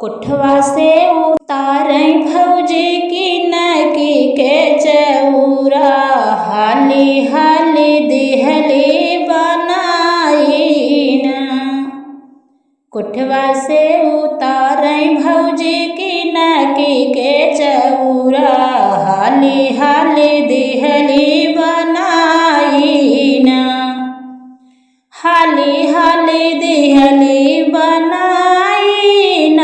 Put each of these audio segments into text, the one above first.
कोठवा से उतारै भौजी किनकी के चौरा, हाली हाली दिहली बनाईन। कोठवा से उतारै भौजी किनकी के चौरा, हाली हाली दिहली बनाईन। हाली हाली दिहली बनाईन।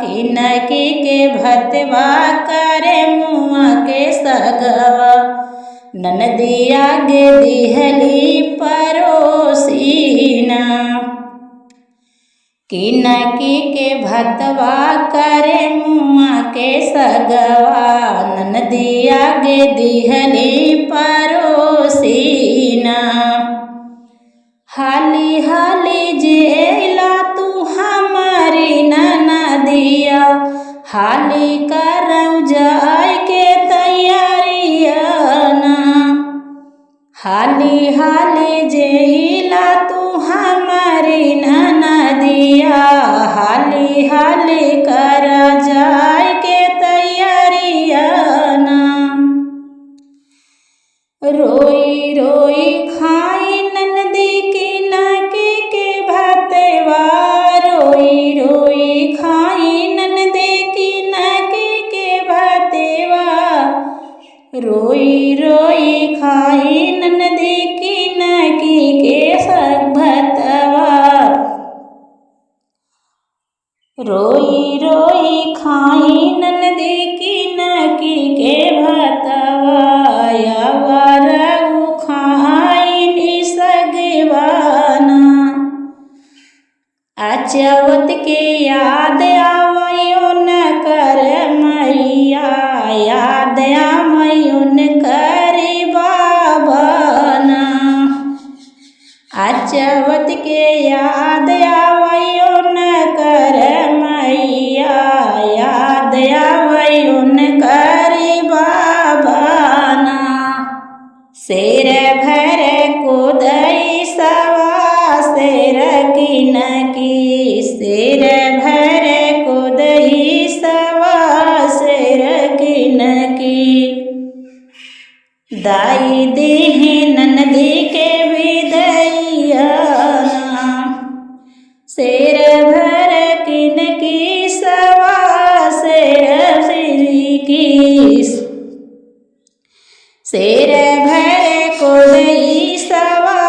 किनकी के भतवा करे मुआ के सगवा, ननदिया गे दिहली परोसीना। किनकी के भतवा करे मुआ के सगवा, ननदिया गे दिहली परोसीना। हाली हाली जेला तू हमारी ननदिया, हाली करौ जाय के तैयारियाना। हाली हाली जेला तू हमारी ननदिया, हाली हाली कर जाय के तैयारियाना। रोई रोई खाई ननदी किनकी के भतवा, रोई रोई खाई ननदी किनकी के भतवा, रोई रोई खाई ननदी किनकी के भतवा। रोई रोई खाई ननदी किनकी के भतवा, यावरऊ खाइन सगवाना। अचवत के याद आवयो न कर मैया, याद आवयो न करी बाबना। अचवत के याद आवयो न कर मैया, याद आवयो न करी बाबना। शेर भर कोदई सवा शेर किनकी, शेर भर कोदई सवा शेर किनकी। दाई देहि ननदी के विदैयाना, शेर भर किनकी सवा शेर की। शेर भर कोदई सवा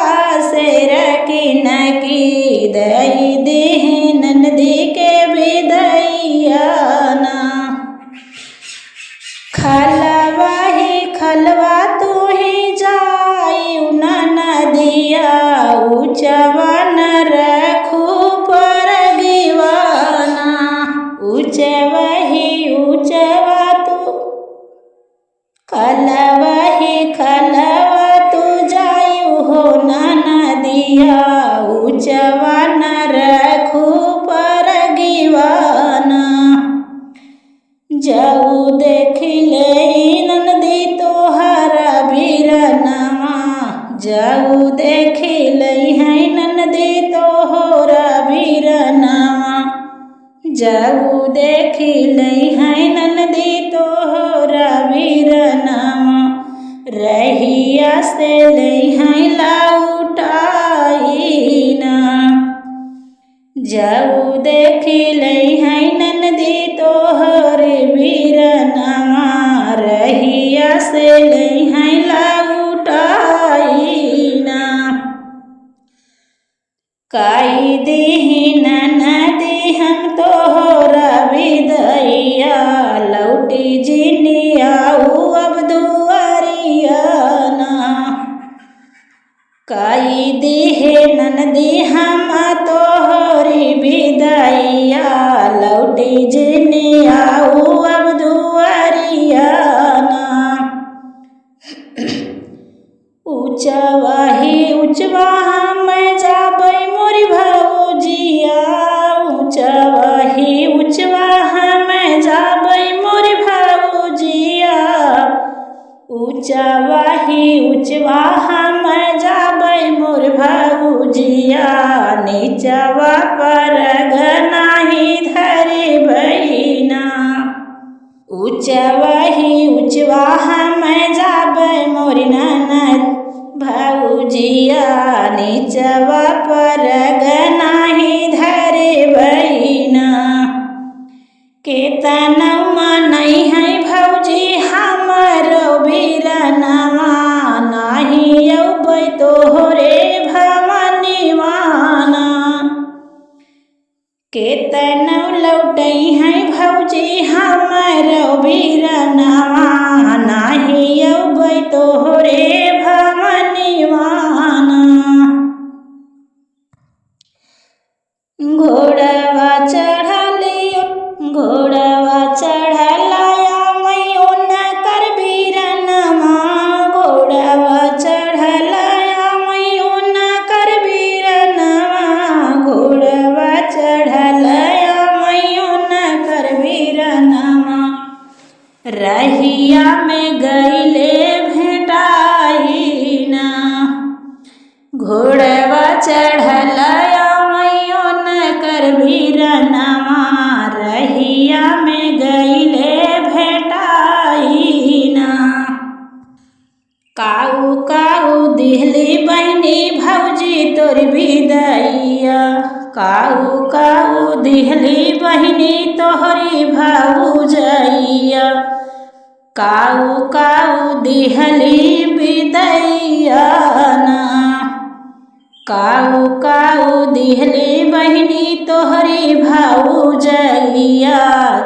शेर किनकी, दई देहि ननदी के विदैयाना। खलवा ही खलवा तू ही जायु ननदिया, ऊँचवा न रखू पर दीवाना। ऊँचवा ही ऊँचवा तू, खलवा ही खलवा तू जायु हो ननदिया, ऊँचवा न रखू पर दीवाना। जाऊ देखिले ननदी तोहरा बीरनमा, जाऊ देखिले है ननदी तोहरा बीरनमा। जाऊ देखिले है ननदी तोहरा बीरनमा, रहिया से ले है लौटाईना। जाऊ देखिले है ननदी तोहर बीरनमा, रहिया से ले है लौटाईना। काई देहि ननदी हम तोहरा विदैया, लौटी जिनियाऊ अब दुआरियाना। काई देहि ननदी हम तोहरी विदैया, लौटी जिनियाऊ अब दुआरियाना। ऊँचवा ही ऊँचवा हम जाबै मोरी भौजिया, ऊँचवा ही ऊँचवा हम जाबै मोरी भौजिया। ऊँचवा ही ऊँचवा हम जाबै मोर भौजिया, नीचवा पर नाही धर केतनो लौटई है भौजी हमरो बीरनवा नाही अबै तोहरे भवनिवाना। घोड़वा चढ़लया मैयो न कर बीरनवा घोड़वा चढ़लया मैयो न कर बीरनवा घोड़वा चढ़लया मैयो न कर बीरनवा। रहिया में गईले भेटाइना घोड़वा चढ़लया मैयो न कर बीरनवा रहिया में गईले भेटाइना। काऊ काऊ दिहली बहनी भौजी तोर बिदैया काऊ काऊ दिहली बहनी तोहरी भौजैया काऊ काऊ दिहली बिदैया ना काऊ काऊ दिहली बहनी तोहरी भौजैया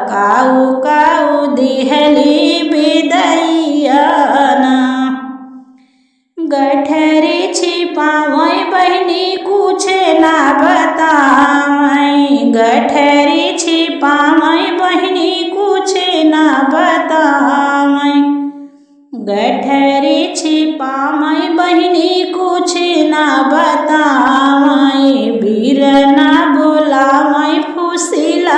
काऊ काऊ दिहली बिदैया ना। गठरी छिपावै बहनी कुछ ना बतावै गठरी छिपावै बहनी कुछ ना बतावै गठरी छिपावै बहनी कुछ ना बतावै बीरना बोलावै फुसिलाइना।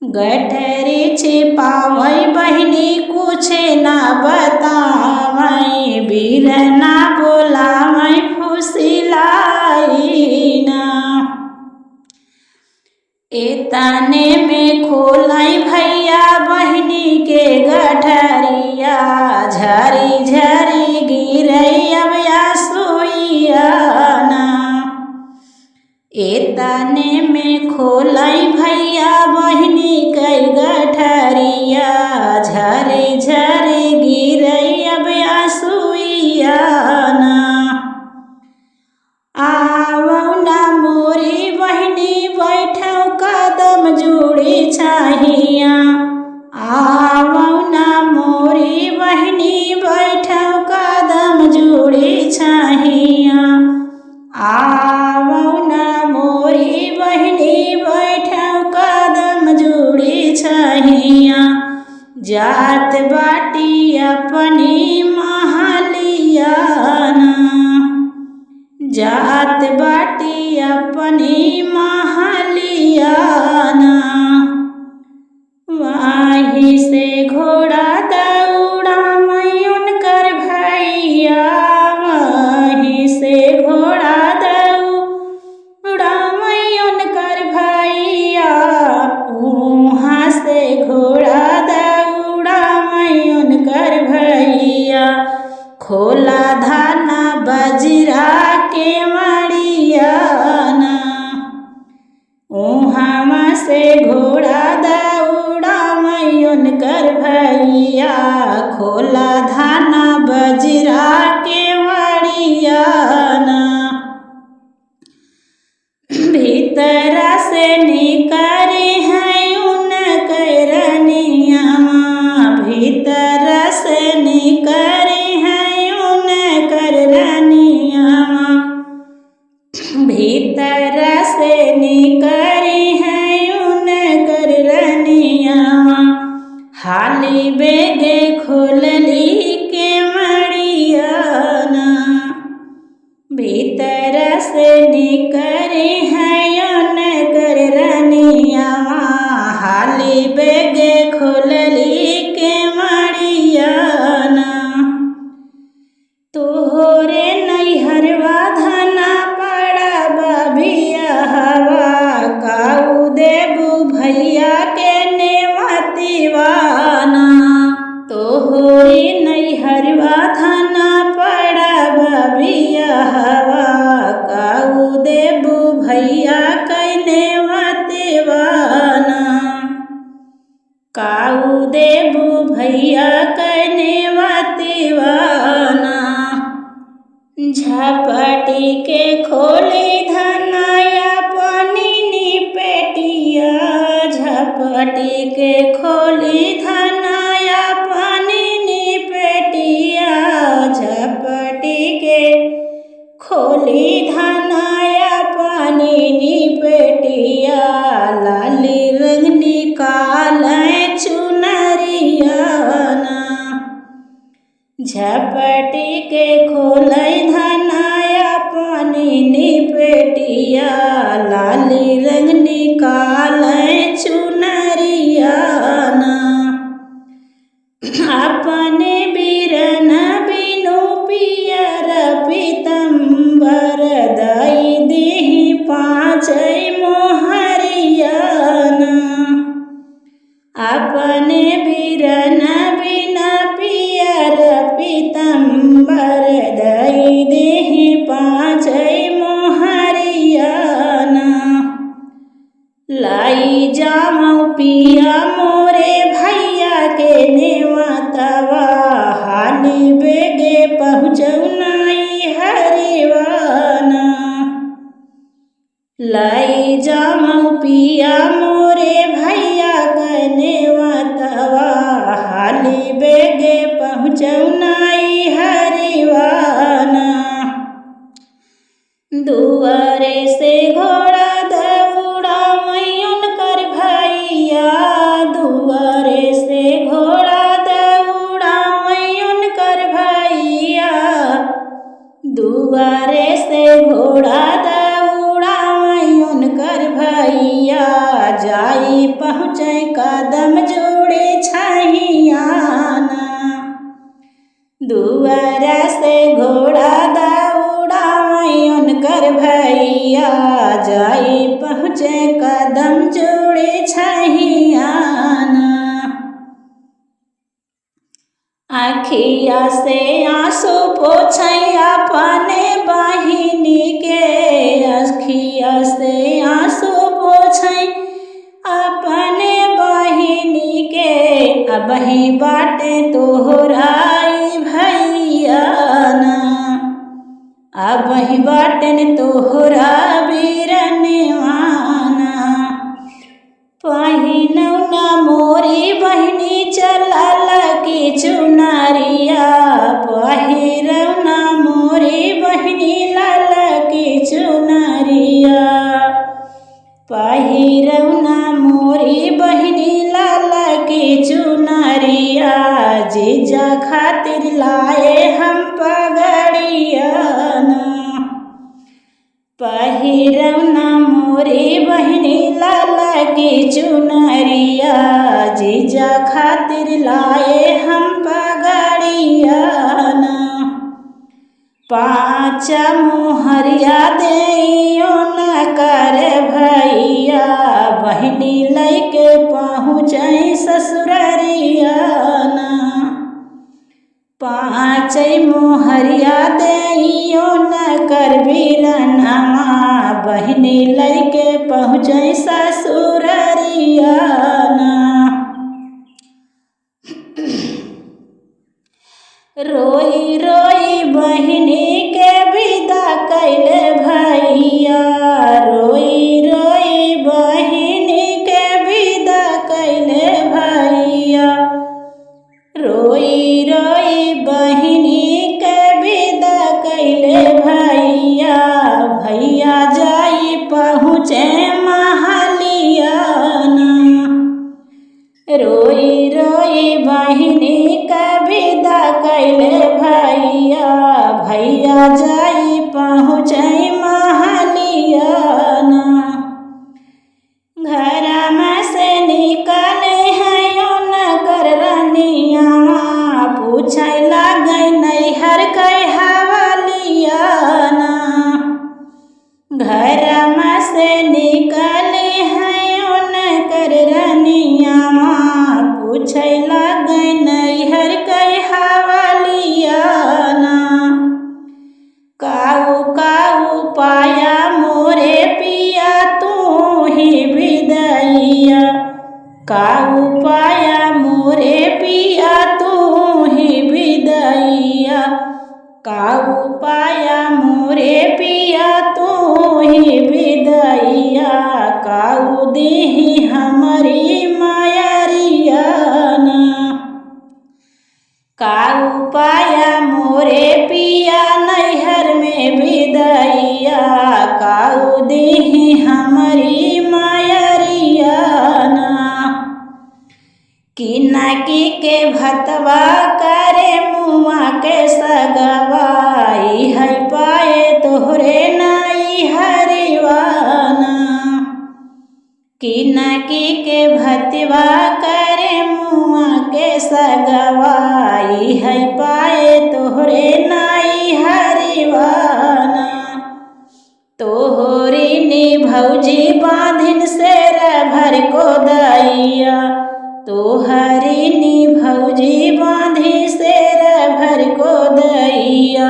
गठरी छिपावै बहनी कुछ ना बतावै बीरना बोलावै फुसिलाइना। एतने में खोलै भैया बहनी के गठरिया झरी झरी गिरै अब आंसुइया ना। एतने में खोलै भैया बहनी के गठरिया झरी झरी गिरै अब आंसुइया ना। आवौ ना मोरी बहनी बैठौ कदम जुड़ी छहिया आवौ ना मोरी बहनी बैठौ कदम जुड़ी छहिया आवौ ना मोरी बहनी बैठौ कदम जुड़ी छहिया। जात बाटी अपनी महलिया ना जात बाटी अपनी महलिया ना। वहीं से घोड़ा दौड़ा मैयुन कर भैया वहीं से घोड़ा दौड़ा मैयुन कर भैया वहाँ से घोड़ा दौड़ा मैयुन कर भैया। खोला धाना बजरा के मड़िया ना वहाँ से घोड़ा दौड़ा मैयुन कर भैया खोला धाना बजरा के मड़िया ना। भीतर से निकरे हैं उन करनिया भीतर से निकरे हैं उन करनिया भीतर से निकरे हैं उन करनिया। हाली बेगे खोलली के मड़िया ना भीतर से निकरे हैं उन करनिया हाली बेगे खोलली के मड़िया ना। तोहरे नैहरवा धना पड़ा बबिया हवा काऊ देबू भैया के नेमतिवाना। तोहरे नैहरवा धना पड़ा बबिया हवा काऊ देबू भैया के खोली धनाया पानी नी पेटिया, झपटी के खोली धनाया पानी नी पेटिया, लाली रंग निकाले चुनरिया ना। झपटी के खोलई धनाया पानी नी पेटिया, लाली रंग निकाले चुनरिया ना। अपने बीरन बिनु पियर पीतम्बर, दई देहि पाँचई मोहरिया ना। अपने बीरन बिना पियर पीतम्बर, दई देहि पाँचई मोहरिया ना। लाई जामऊ पिया मोरे भैया के नेवतवा, हाली बेगे पहुँचऊ नाई हरिवाना। लाई जामऊ पिया मोरे भैया के नेवतवा, हाली बेगे पहुँचऊ नाई हरिवाना। दुआरे से घोड़ा दौड़ा मैयन कर भैया, दुआरे से घोड़ा दौड़ा मैयन कर भैया, दुआरे से घोड़ा दौड़ा मैयन कर भैया, जाई पहुँचे कदम जोड़े छैयाना। दुआरा से घोड़ा दौड़ा मैयन कर भैया, जाई पहुँचे कदम जोड़े छैयाना। आखिया से आंसू पोछै अपने बहिनी के, आखिया से आंसू पोछै अपने बहिनी के, अबही बाटे तोहराई भैया ना। अबही बाटन तोहरा बीरनवाना। पहिनौ न मोरी बहिनी चलल की चुनरिया, पहिरौ न मोरी बहिनी लाल की चुनरिया, पहिरौ न मोरी बहिनी लाल की चुनरिया, जीजा खातिर लाए हम पगड़िया ना। पहिरौ न मोरी बहिनी लाल की चुनरिया, जीजा खातिर लाए हम पगड़िया ना। पाँच मोहरिया देइयो न कर भैया, बहिनी लैके पहुँचै ससुररिया ना। पाँचै मोहरिया देइयो न कर बीरनवा, बहिनी लैके पहुँचै ससुररिया ना। रोई रोई बहिनी के विदा कैले भैया, रोई रोई बहिनी के विदा कैले भैया, रोई रोई बहिनी के विदा कैले भैया, भैया जाई पहुँचे महलिया ना। रोई रोई बहिनी के विदा कैले भैया, भैया जाई पहुँचै महलिया ना। घर में से निकले हैं न कर रनिया, पूछै लागै नैहर कै हवलिया ना। घर में से निकले हैं न कर रनिया, पूछै लागै नैहर कै हवलिया ना। काऊ काऊ पाया मोरे पिया तू ही विदैया, काऊ पाया मोरे पिया तू ही विदैया, काऊ पाया मोरे पिया तू ही विदैया, काऊ देहि हमारी माया हमरी मायरिया ना। किनकी के भतवा करे मुआ के सगवाई है पाए तोहरे नाई हरिवाना। किनकी के भतवा करे मुआ के सगवाई है पाए तोहरे नाई हरिवाना। तोहरी नी भौजी बांधिन शेर भर को दैया। तोहरी नी भौजी बांधी शेर भर को दैया।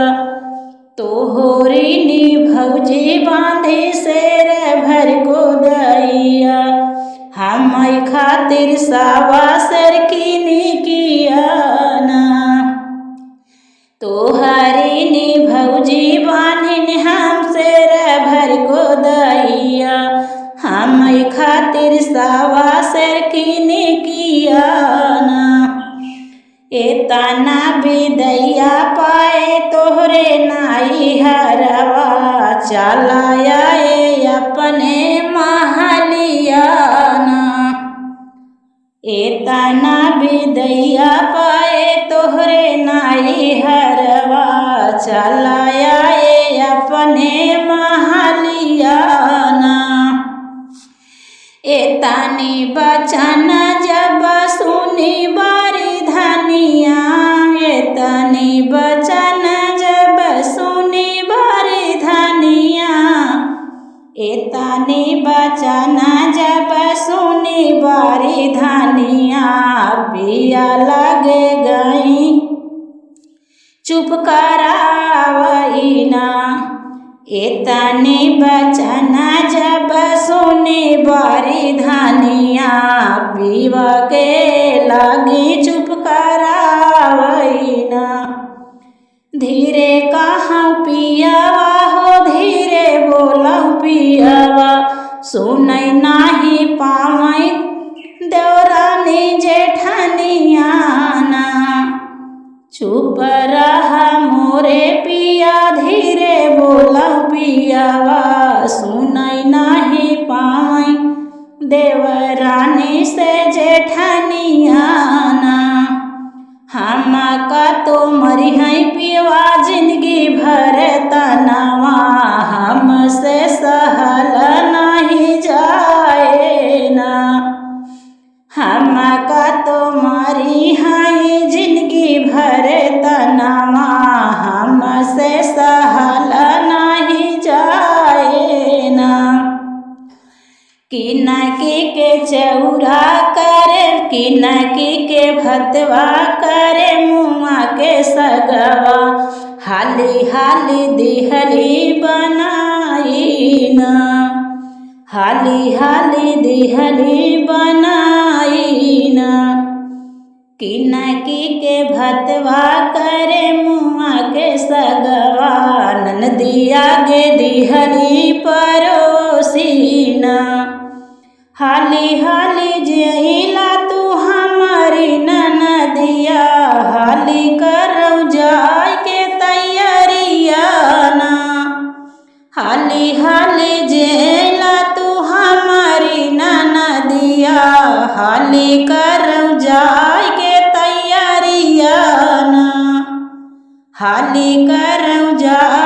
तोहरी नी भौजी बांधी शेर भर को दैया। हम खातिर सावा सर कीनी किया ना। तोहरी नी भौजी बांधिन हम शेर भर को दैया। हम खातिर सावा सर कीनी किया ना। एतना बिदैया पाए तोहरे नाई हरवा। चलाया अपने महलिया ना। एतना बिदैया पाए तोहरे नाई हरवा। चलाया अपने महलिया ना। एतानी बचन जब सुनी बारी धनिया। एतानी बचन जब सुनी बारी धनिया। एतानी बचन जब सुनी बारी धनिया। पिया लगे गई चुप करावई ना। एतनी बचन जब सुनी बारी धनिया। पीवा के लागी चुप करावई ना। धीरे कहाँ पियावा हो धीरे बोला पियावा। सुनई नाही पावई देवरानी जेठनिया ना। चुप रहा मोरे पिया धीरे बोला पियावा। सुनई नाही पावई देवरानी से जेठनिया ना। हम का तो मरी है पियवा जिंदगी भर तनावा। हमसे सहल नहीं जाए ना। हम का तो मरी है जिंदगी भर तनावा। हमसे सहल नहीं जाए ना। किनकी के चौरा करे किनकी के भतवा करे मुआ के सगवा। हाली हाली दिहली बनाई ना। हाली हाली दिहली बनाई ना। किनकी के भतवा करे मुआ के सगवा। ननदिया गे दिहली परोसी ना। हाली हाली जइला तू हमारी ननदिया। हाली करौ जाय के तैयारिया ना। हाली हाली जइला तू हमारी ननदिया। हाली करौ जाय के तैयारिया ना। हाली करौ जाय